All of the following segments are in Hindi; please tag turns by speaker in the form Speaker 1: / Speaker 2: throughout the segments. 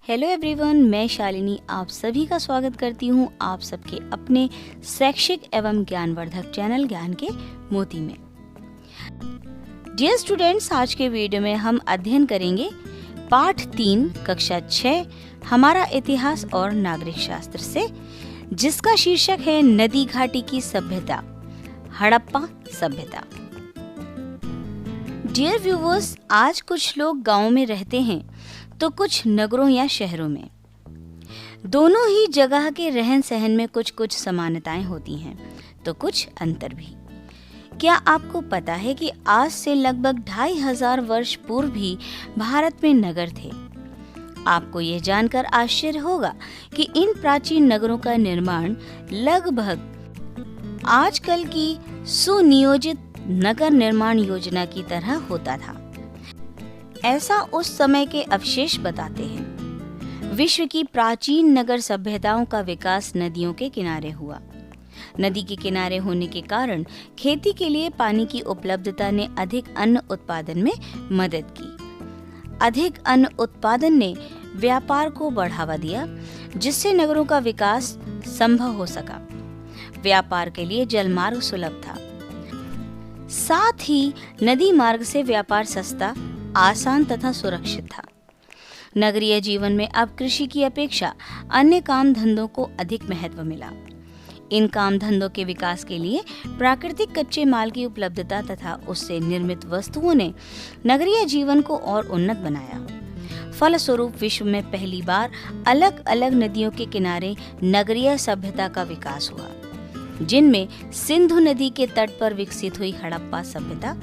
Speaker 1: हेलो एवरीवन, मैं शालिनी आप सभी का स्वागत करती हूँ आप सबके अपने शैक्षिक एवं ज्ञानवर्धक चैनल ज्ञान के मोती में। डियर स्टूडेंट्स, आज के वीडियो में हम अध्ययन करेंगे पाठ 3 कक्षा 6 हमारा इतिहास और नागरिक शास्त्र से, जिसका शीर्षक है नदी घाटी की सभ्यता, हड़प्पा सभ्यता। डियर व्यूवर्स, आज कुछ लोग गाँव में रहते हैं तो कुछ नगरों या शहरों में। दोनों ही जगह के रहन सहन में कुछ कुछ समानताएं होती हैं तो कुछ अंतर भी। क्या आपको पता है कि आज से लगभग 2500 वर्ष पूर्व भी भारत में नगर थे? आपको यह जानकर आश्चर्य होगा कि इन प्राचीन नगरों का निर्माण लगभग आजकल की सुनियोजित नगर निर्माण योजना की तरह होता था। ऐसा उस समय के अवशेष बताते हैं। विश्व की प्राचीन नगर सभ्यताओं का विकास नदियों के किनारे हुआ। नदी के किनारे होने के कारण खेती के लिए पानी की उपलब्धता ने अधिक अन्न उत्पादन में मदद की। अधिक अन्न उत्पादन ने व्यापार को बढ़ावा दिया, जिससे नगरों का विकास संभव हो सका। व्यापार के लिए जलमार्ग सुलभ था। साथ ही नदी मार्ग से व्यापार सस्ता, आसान तथा सुरक्षित था। नगरीय जीवन में अब कृषि की अपेक्षा अन्य काम धंधों को अधिक महत्व मिला। इन काम धंधों के विकास के लिए प्राकृतिक कच्चे माल की उपलब्धता तथा उससे निर्मित वस्तुओं ने नगरीय जीवन को और उन्नत बनाया। फलस्वरूप विश्व में पहली बार अलग अलग नदियों के किनारे नगरीय सभ्यता का विकास हुआ, जिनमें सिंधु नदी के तट पर विकसित हुई हड़प्पा सभ्यता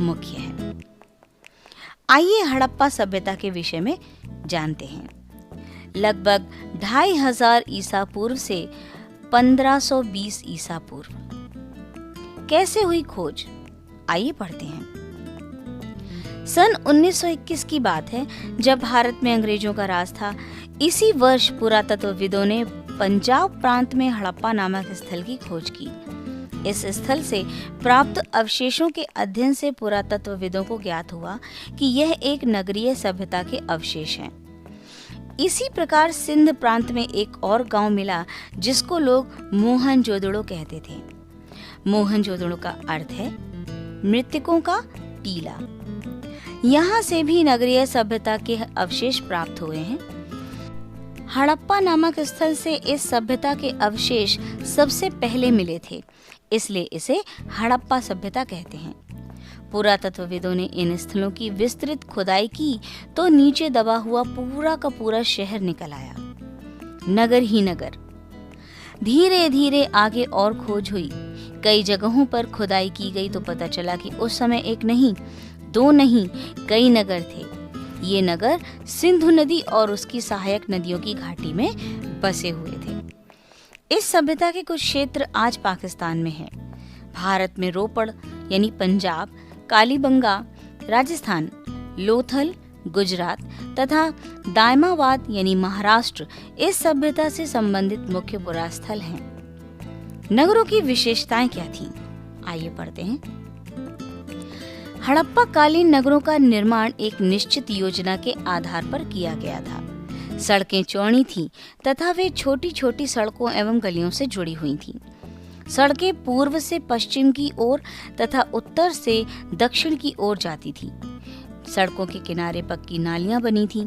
Speaker 1: मुख्य है। आइए हड़प्पा सभ्यता के विषय में जानते हैं। लगभग 2500 ईसा पूर्व से 1520 ईसा पूर्व। कैसे हुई खोज? आइए पढ़ते हैं। सन 1921 की बात है, जब भारत में अंग्रेजों का राज था। इसी वर्ष पुरातत्वविदों ने पंजाब प्रांत में हड़प्पा नामक स्थल की खोज की। इस स्थल से प्राप्त अवशेषों के अध्ययन से पुरातत्वविदों को ज्ञात हुआ कि यह एक नगरीय सभ्यता के अवशेष हैं। इसी प्रकार सिंध प्रांत में एक और गांव मिला, जिसको लोग मोहनजोदड़ो कहते थे। मोहनजोदड़ो का अर्थ है मृतकों का टीला। यहाँ से भी नगरीय सभ्यता के अवशेष प्राप्त हुए हैं। हड़प्पा नामक स्थल से इस सभ्यता के अवशेष सबसे पहले मिले थे, इसलिए इसे हड़प्पा सभ्यता कहते हैं। पुरातत्वविदों ने इन स्थलों की विस्तृत खुदाई की तो नीचे दबा हुआ पूरा का पूरा शहर निकल आया, नगर ही नगर। धीरे धीरे आगे और खोज हुई। कई जगहों पर खुदाई की गई तो पता चला कि उस समय एक नहीं, दो नहीं, कई नगर थे। ये नगर सिंधु नदी और उसकी सहायक नदियों की घाटी में बसे हुए थे। इस सभ्यता के कुछ क्षेत्र आज पाकिस्तान में हैं। भारत में रोपड़ यानी पंजाब, कालीबंगा राजस्थान, लोथल गुजरात तथा दायमाबाद यानी महाराष्ट्र इस सभ्यता से संबंधित मुख्य पुरास्थल हैं। नगरों की विशेषताएं क्या थीं? आइए पढ़ते हैं। हड़प्पा कालीन नगरों का निर्माण एक निश्चित योजना के आधार पर किया गया था। सड़कें चौड़ी थीं तथा वे छोटी छोटी सड़कों एवं गलियों से जुड़ी हुई थीं। सड़कें पूर्व से पश्चिम की ओर तथा उत्तर से दक्षिण की ओर जाती थीं। सड़कों के किनारे पक्की नालियां बनी थीं।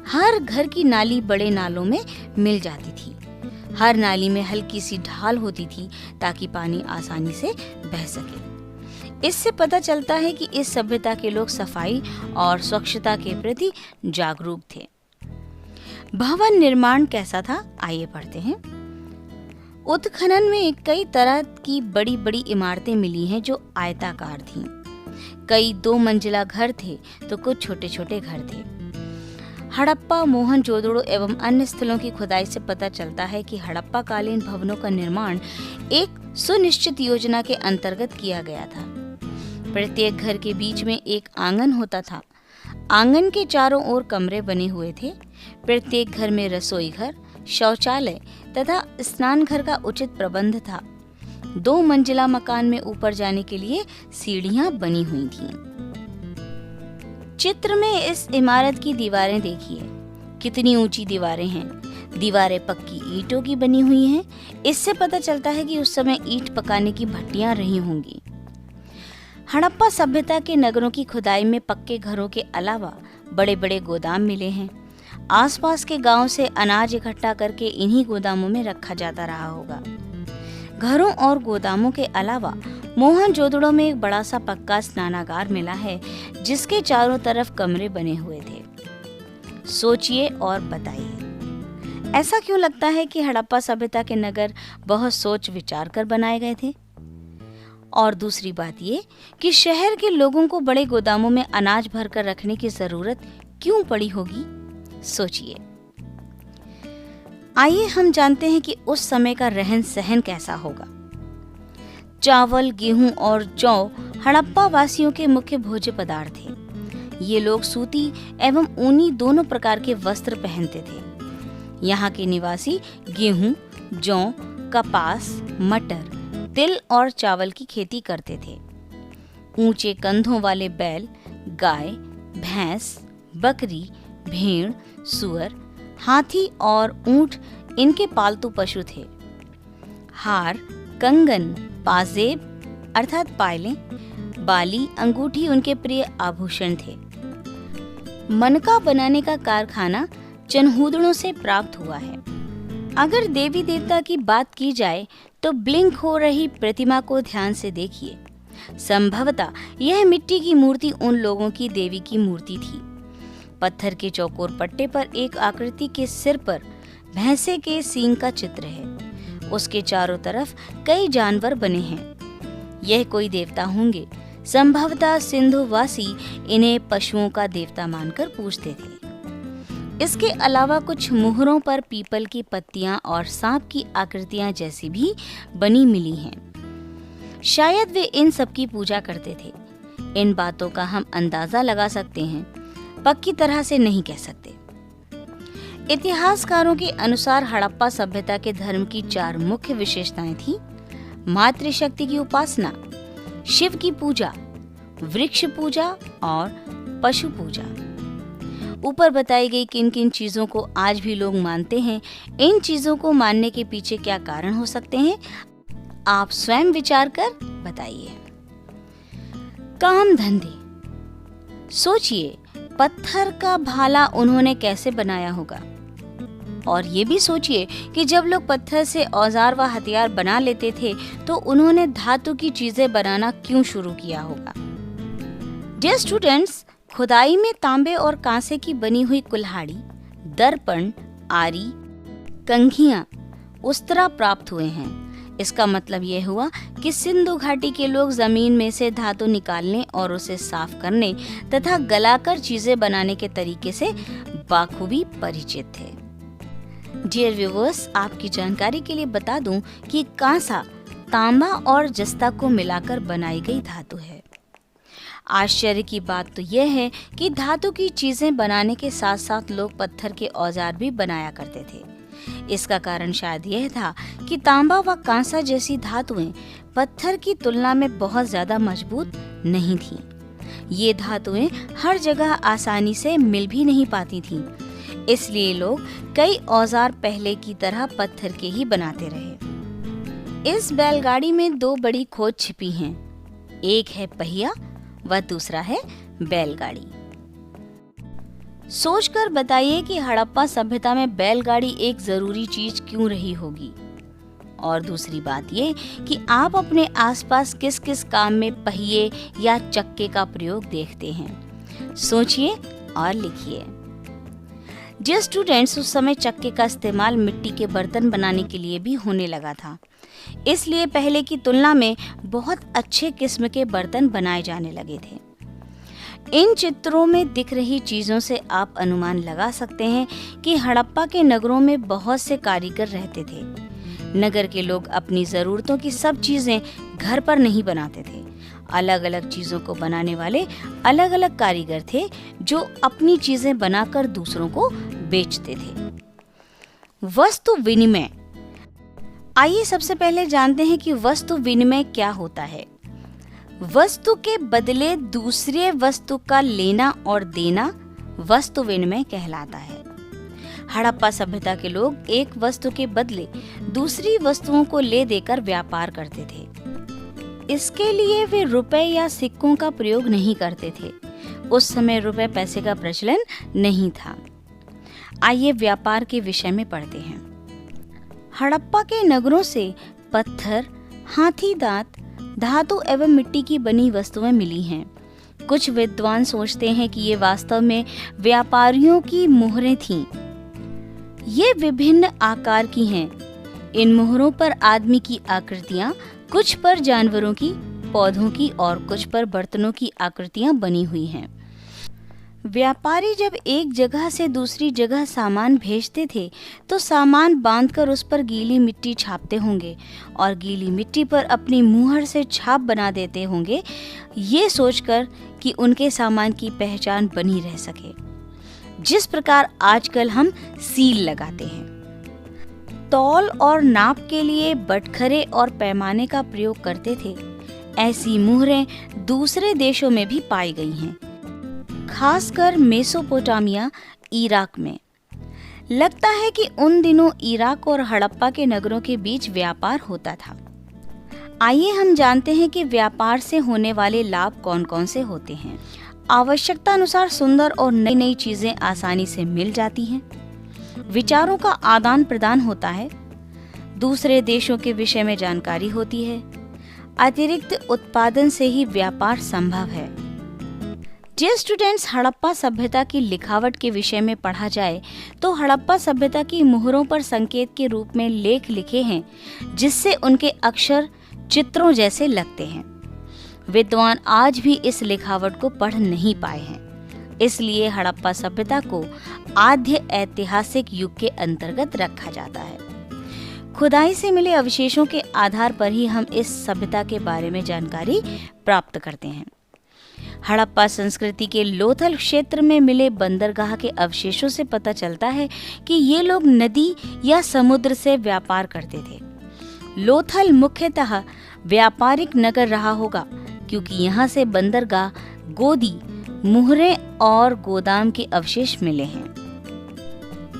Speaker 1: हर घर की नाली बड़े नालों में मिल जाती थी। हर नाली में हल्की सी ढाल होती थी ताकि पानी आसानी से बह सके। इससे पता चलता है कि इस सभ्यता के लोग सफाई और स्वच्छता के प्रति जागरूक थे। भवन निर्माण कैसा था? आइए पढ़ते हैं। उत्खनन में कई तरह की बड़ी बड़ी इमारतें मिली हैं जो आयताकार थीं। कई 2 मंजिला घर थे तो कुछ छोटे छोटे घर थे। हड़प्पा, मोहनजोदड़ो एवं अन्य स्थलों की खुदाई से पता चलता है कि हड़प्पा कालीन भवनों का निर्माण एक सुनिश्चित योजना के अंतर्गत किया गया था। प्रत्येक घर के बीच में एक आंगन होता था। आंगन के चारों ओर कमरे बने हुए थे। प्रत्येक घर में रसोई घर, शौचालय तथा स्नान घर का उचित प्रबंध था। 2 मंजिला मकान में ऊपर जाने के लिए सीढ़ियां बनी हुई थीं। चित्र में इस इमारत की दीवारें देखिए। कितनी ऊंची दीवारें हैं। दीवारें पक्की ईंटों की बनी हुई हैं। इससे पता चलता है कि उस समय ईंट पकाने की भट्टियां रही होंगी। हड़प्पा सभ्यता के नगरों की खुदाई में पक्के घरों के अलावा बड़े बड़े गोदाम मिले हैं। आसपास के गांव से अनाज इकट्ठा करके इन्हीं गोदामों में रखा जाता रहा होगा। घरों और गोदामों के अलावा मोहनजोदड़ो में एक बड़ा सा पक्का स्नानागार मिला है, जिसके चारों तरफ कमरे बने हुए थे। सोचिए और बताइए, ऐसा क्यों लगता है कि हड़प्पा सभ्यता के नगर बहुत सोच विचार कर बनाए गए थे? और दूसरी बात ये कि शहर के लोगों को बड़े गोदामों में अनाज भरकर रखने की जरूरत क्यों पड़ी होगी? सोचिए। आइए हम जानते हैं कि उस समय का रहन सहन कैसा होगा। चावल, गेहूं और जौ हड़प्पा वासियों के मुख्य भोज्य पदार्थ थे। ये लोग सूती एवं ऊनी दोनों प्रकार के वस्त्र पहनते थे। यहाँ के निवासी गेहूं, जौ, कपास, मटर, तिल और चावल की खेती करते थे। ऊंचे कंधों वाले बैल, गाय, भैंस, बकरी, भेड़, सुअर, हाथी और ऊंट इनके पालतू पशु थे। हार, कंगन, पाजेब अर्थात पायलें, बाली, अंगूठी उनके प्रिय आभूषण थे। मनका बनाने का कारखाना चनहूदड़ों से प्राप्त हुआ है। अगर देवी देवता की बात की जाए तो ब्लिंक हो रही प्रतिमा को ध्यान से देखिए। संभवतः यह मिट्टी की मूर्ति उन लोगों की देवी की मूर्ति थी। पत्थर के चौकोर पट्टे पर एक आकृति के सिर पर भैंसे के सींग का चित्र है। उसके चारों तरफ कई जानवर बने हैं। यह कोई देवता होंगे। संभवतः सिंधुवासी इन्हें पशुओं का देवता मानकर पूजते थे। इसके अलावा कुछ मुहरों पर पीपल की पत्तियां और सांप की आकृतियां जैसी भी बनी मिली हैं। शायद वे इन सब की पूजा करते थे। इन बातों का हम अंदाजा लगा सकते हैं, पक्की तरह से नहीं कह सकते। इतिहासकारों के अनुसार हड़प्पा सभ्यता के धर्म की 4 मुख्य विशेषताएं थी: मातृशक्ति की उपासना, शिव की पूजा, वृक्ष पूजा और पशु पूजा। ऊपर बताई गई किन किन चीजों को आज भी लोग मानते हैं, इन चीजों को मानने के पीछे क्या कारण हो सकते हैं, आप स्वयं विचार कर बताइए। काम धंधे। सोचिए, पत्थर का भाला उन्होंने कैसे बनाया होगा? और ये भी सोचिए कि जब लोग पत्थर से औजार व हथियार बना लेते थे तो उन्होंने धातु की चीजें बनाना क्यों शुरू किया होगा? डियर स्टूडेंट्स, खुदाई में तांबे और कांसे की बनी हुई कुल्हाड़ी, दर्पण, आरी, कंघियां, उस्तरा प्राप्त हुए हैं। इसका मतलब यह हुआ कि सिंधु घाटी के लोग जमीन में से धातु निकालने और उसे साफ करने तथा गलाकर चीजें बनाने के तरीके से बाखूबी परिचित थे। डियर व्यूअर्स, आपकी जानकारी के लिए बता दूं कि कांसा तांबा और जस्ता को मिलाकर बनाई गई धातु है। आश्चर्य की बात तो यह है कि धातु की चीजें बनाने के साथ साथ लोग पत्थर के औजार भी बनाया करते थे। इसका कारण शायद यह था कि तांबा व कांसा जैसी धातुएं पत्थर की तुलना में बहुत ज्यादा मजबूत नहीं थीं। ये धातुएं हर जगह आसानी से मिल भी नहीं पाती थीं। इसलिए लोग कई औजार पहले की तरह पत्थर के ही बनाते रहे। इस बैलगाड़ी में 2 बड़ी खोज छिपी हैं। एक है पहिया व दूसरा है बैलगाड़ी। सोचकर बताइए कि हड़प्पा सभ्यता में बैलगाड़ी एक जरूरी चीज क्यों रही होगी। और दूसरी बात ये कि आप अपने आसपास किस किस काम में पहिए या चक्के का प्रयोग देखते हैं। सोचिए और लिखिए। डियर स्टूडेंट्स, उस समय चक्के का इस्तेमाल मिट्टी के बर्तन बनाने के लिए भी होने लगा था। इसलिए पहले की तुलना में बहुत अच्छे किस्म के बर्तन बनाए जाने लगे थे। इन चित्रों में दिख रही चीजों से आप अनुमान लगा सकते हैं कि हड़प्पा के नगरों में बहुत से कारीगर रहते थे। नगर के लोग अपनी जरूरतों की सब चीजें घर पर नहीं बनाते थे। अलग अलग चीजों को बनाने वाले अलग अलग कारीगर थे जो अपनी चीजें बनाकर दूसरों को बेचते थे। वस्तु विनिमय। आइए सबसे पहले जानते हैं कि वस्तु विनिमय क्या होता है। वस्तु के बदले दूसरे वस्तु का लेना और देना वस्तु विनिमय कहलाता है। हड़प्पा सभ्यता के लोग एक वस्तु के बदले दूसरी वस्तुओं को ले देकर व्यापार करते थे। इसके लिए वे रुपए या सिक्कों का प्रयोग नहीं करते थे। उस समय रुपए पैसे का प्रचलन नहीं था। आइए व्यापार के विषय में पढ़ते हैं। हड़प्पा के नगरों से पत्थर, हाथी दांत, धातु एवं मिट्टी की बनी वस्तुएं मिली हैं। कुछ विद्वान सोचते हैं कि ये वास्तव में व्यापारियों की मुहरें थीं। ये विभिन्न आकार की हैं। इन मुहरों पर आदमी की आकृतियां, कुछ पर जानवरों की, पौधों की और कुछ पर बर्तनों की आकृतियां बनी हुई हैं। व्यापारी जब एक जगह से दूसरी जगह सामान भेजते थे तो सामान बांधकर उस पर गीली मिट्टी छापते होंगे और गीली मिट्टी पर अपनी मुहर से छाप बना देते होंगे, ये सोचकर कि उनके सामान की पहचान बनी रह सके, जिस प्रकार आजकल हम सील लगाते हैं। तौल और नाप के लिए बटखरे और पैमाने का प्रयोग करते थे। ऐसी मुहरें दूसरे देशों में भी पाई गई हैं, खासकर मेसोपोटामिया, इराक में। लगता है कि उन दिनों इराक और हड़प्पा के नगरों के बीच व्यापार होता था। आइए हम जानते हैं कि व्यापार से होने वाले लाभ कौन कौन से होते हैं। आवश्यकता अनुसार सुंदर और नई नई चीजें आसानी से मिल जाती हैं। विचारों का आदान प्रदान होता है। दूसरे देशों के विषय में जानकारी होती है। अतिरिक्त उत्पादन से ही व्यापार संभव है। जे स्टूडेंट्स, हड़प्पा सभ्यता की लिखावट के विषय में पढ़ा जाए तो हड़प्पा सभ्यता की मुहरों पर संकेत के रूप में लेख लिखे हैं, जिससे उनके अक्षर चित्रों जैसे लगते हैं। विद्वान आज भी इस लिखावट को पढ़ नहीं पाए हैं, इसलिए हड़प्पा सभ्यता को आद्य ऐतिहासिक युग के अंतर्गत रखा जाता है। खुदाई से मिले अवशेषों के आधार पर ही हम इस सभ्यता के बारे में जानकारी प्राप्त करते हैं। हड़प्पा संस्कृति के लोथल क्षेत्र में मिले बंदरगाह के अवशेषों से पता चलता है कि ये लोग नदी या समुद्र से व्यापार करते थे। लोथल मुख्यतः व्यापारिक नगर रहा होगा, क्योंकि यहाँ से बंदरगाह, गोदी, मुहरें और गोदाम के अवशेष मिले हैं।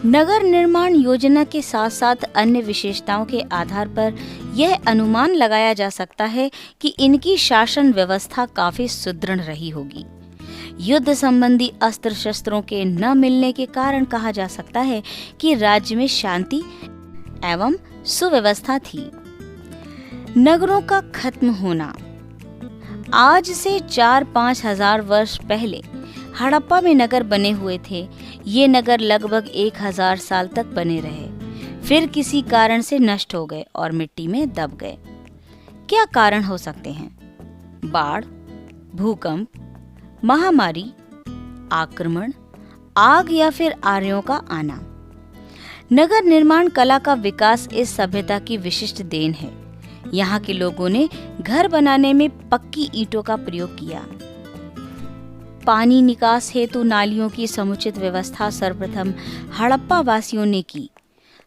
Speaker 1: नगर निर्माण योजना के साथ साथ अन्य विशेषताओं के आधार पर यह अनुमान लगाया जा सकता है कि इनकी शासन व्यवस्था काफी सुदृढ़ रही होगी। युद्ध संबंधी अस्त्र शस्त्रों के न मिलने के कारण कहा जा सकता है कि राज्य में शांति एवं सुव्यवस्था थी। नगरों का खत्म होना। आज से 4-5 हजार वर्ष पहले हड़प्पा में नगर बने हुए थे। ये नगर लगभग 1000 साल तक बने रहे, फिर किसी कारण से नष्ट हो गए और मिट्टी में दब गए। क्या कारण हो सकते हैं? बाढ़, भूकंप, महामारी, आक्रमण, आग या फिर आर्यों का आना। नगर निर्माण कला का विकास इस सभ्यता की विशिष्ट देन है। यहाँ के लोगों ने घर बनाने में पक्की ईंटों का प्रयोग किया। पानी निकास हेतु नालियों की समुचित व्यवस्था सर्वप्रथम हड़प्पा वासियों ने की।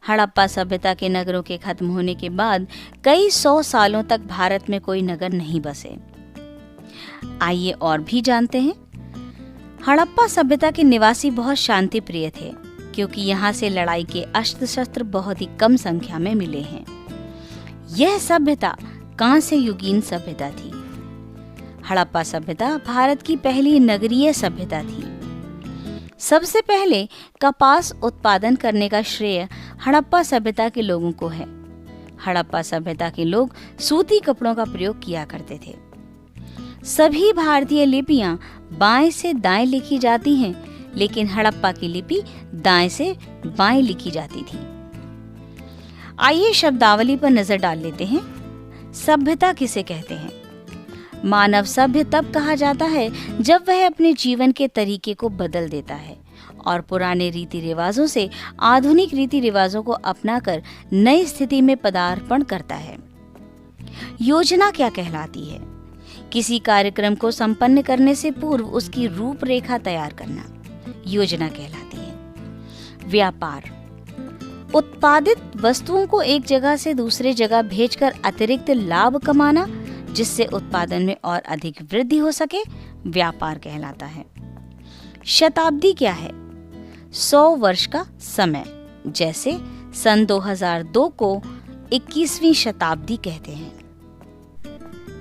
Speaker 1: हड़प्पा सभ्यता के नगरों के खत्म होने के बाद कई 100 सालों तक भारत में कोई नगर नहीं बसे। आइए और भी जानते हैं। हड़प्पा सभ्यता के निवासी बहुत शांति प्रिय थे, क्योंकि यहाँ से लड़ाई के अस्त्र शस्त्र बहुत ही कम संख्या में मिले हैं। यह सभ्यता कांस्य युगीन सभ्यता थी। हड़प्पा सभ्यता भारत की पहली नगरीय सभ्यता थी। सबसे पहले कपास उत्पादन करने का श्रेय हड़प्पा सभ्यता के लोगों को है। हड़प्पा सभ्यता के लोग सूती कपड़ों का प्रयोग किया करते थे। सभी भारतीय लिपियां बाएं से दाएं लिखी जाती हैं, लेकिन हड़प्पा की लिपि दाएं से बाएं लिखी जाती थी। आइए शब्दावली पर नजर डाल लेते हैं। सभ्यता किसे कहते हैं? मानव सभ्य तब कहा जाता है जब वह अपने जीवन के तरीके को बदल देता है और पुराने रीति रिवाजों से आधुनिक रीति रिवाजों को अपनाकर नई स्थिति में पदार्पण करता है। योजना क्या कहलाती है? किसी कार्यक्रम को संपन्न करने से पूर्व उसकी रूपरेखा तैयार करना योजना कहलाती है। व्यापार, उत्पादित वस्तुओं को एक जगह से दूसरे जगह भेजकर अतिरिक्त लाभ कमाना, जिससे उत्पादन में और अधिक वृद्धि हो सके, व्यापार कहलाता है। शताब्दी क्या है? 100 वर्ष का समय, जैसे सन 2002 को 21वीं शताब्दी कहते हैं।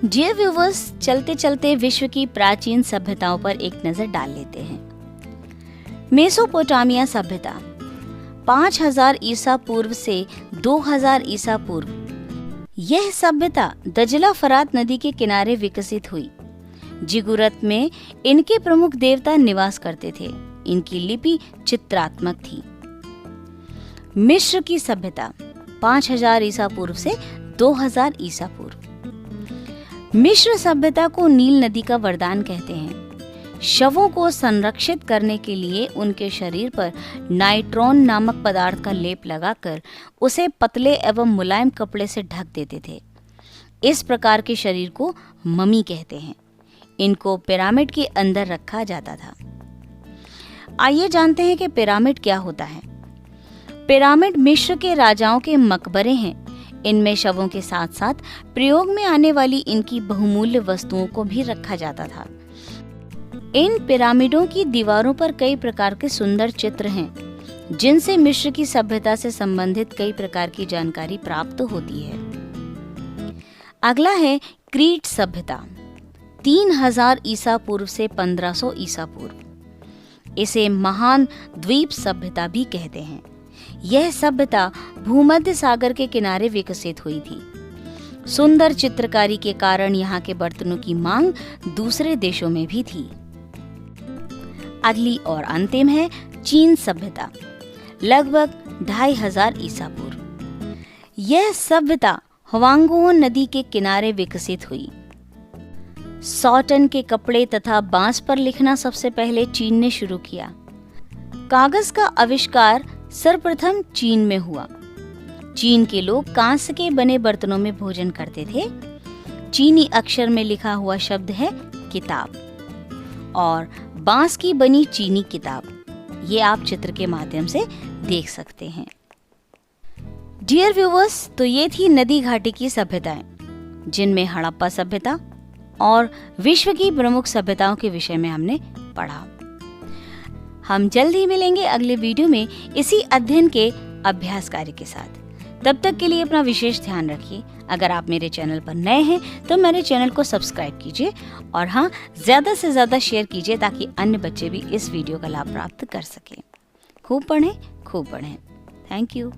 Speaker 1: डियर व्यूवर्स, चलते चलते विश्व की प्राचीन सभ्यताओं पर एक नजर डाल लेते हैं। मेसोपोटामिया सभ्यता 5000 ईसा पूर्व से 2000 ईसा पूर्व। यह सभ्यता दजला फरात नदी के किनारे विकसित हुई। जिगुरत में इनके प्रमुख देवता निवास करते थे। इनकी लिपि चित्रात्मक थी। मिस्र की सभ्यता 5000 ईसा पूर्व से 2000 ईसा पूर्व। मिस्र सभ्यता को नील नदी का वरदान कहते हैं। शवों को संरक्षित करने के लिए उनके शरीर पर नाइट्रॉन नामक पदार्थ का लेप लगाकर उसे पतले एवं मुलायम कपड़े से ढक देते थे। इस प्रकार के शरीर को ममी कहते हैं। इनको पिरामिड के अंदर रखा जाता था। आइए जानते हैं कि पिरामिड क्या होता है। पिरामिड मिस्र के राजाओं के मकबरे हैं। इनमें शवों के साथ साथ प्रयोग में आने वाली इनकी बहुमूल्य वस्तुओं को भी रखा जाता था। इन पिरामिडों की दीवारों पर कई प्रकार के सुंदर चित्र हैं, जिनसे मिस्र की सभ्यता से संबंधित कई प्रकार की जानकारी प्राप्त होती है। अगला है क्रीट सभ्यता 3000 ईसा पूर्व से 1500 ईसा पूर्व। इसे महान द्वीप सभ्यता भी कहते हैं। यह सभ्यता भूमध्य सागर के किनारे विकसित हुई थी। सुंदर चित्रकारी के कारण यहाँ के बर्तनों की मांग दूसरे देशों में भी थी। अगली और अंतिम है चीन सभ्यता लगभग 2500 ईसा पूर्व। यह सभ्यता ह्वांगहो नदी के किनारे विकसित हुई। सॉटन के कपड़े तथा बांस पर लिखना सबसे पहले चीन ने शुरू किया। कागज का आविष्कार सर्वप्रथम चीन में हुआ। चीन के लोग कांस्य के बने बर्तनों में भोजन करते थे। चीनी अक्षर में लिखा हुआ शब्द है किताब और बांस की बनी चीनी किताब। ये आप चित्र के माध्यम से देख सकते हैं। डियर व्यूवर्स, तो ये थी नदी घाटी की सभ्यताएं, जिनमें हड़प्पा सभ्यता और विश्व की प्रमुख सभ्यताओं के विषय में हमने पढ़ा। हम जल्द ही मिलेंगे अगले वीडियो में इसी अध्ययन के अभ्यास कार्य के साथ। तब तक के लिए अपना विशेष ध्यान रखिए। अगर आप मेरे चैनल पर नए हैं तो मेरे चैनल को सब्सक्राइब कीजिए और हाँ, ज़्यादा से ज़्यादा शेयर कीजिए ताकि अन्य बच्चे भी इस वीडियो का लाभ प्राप्त कर सकें। खूब पढ़ें, खूब पढ़ें। Thank you.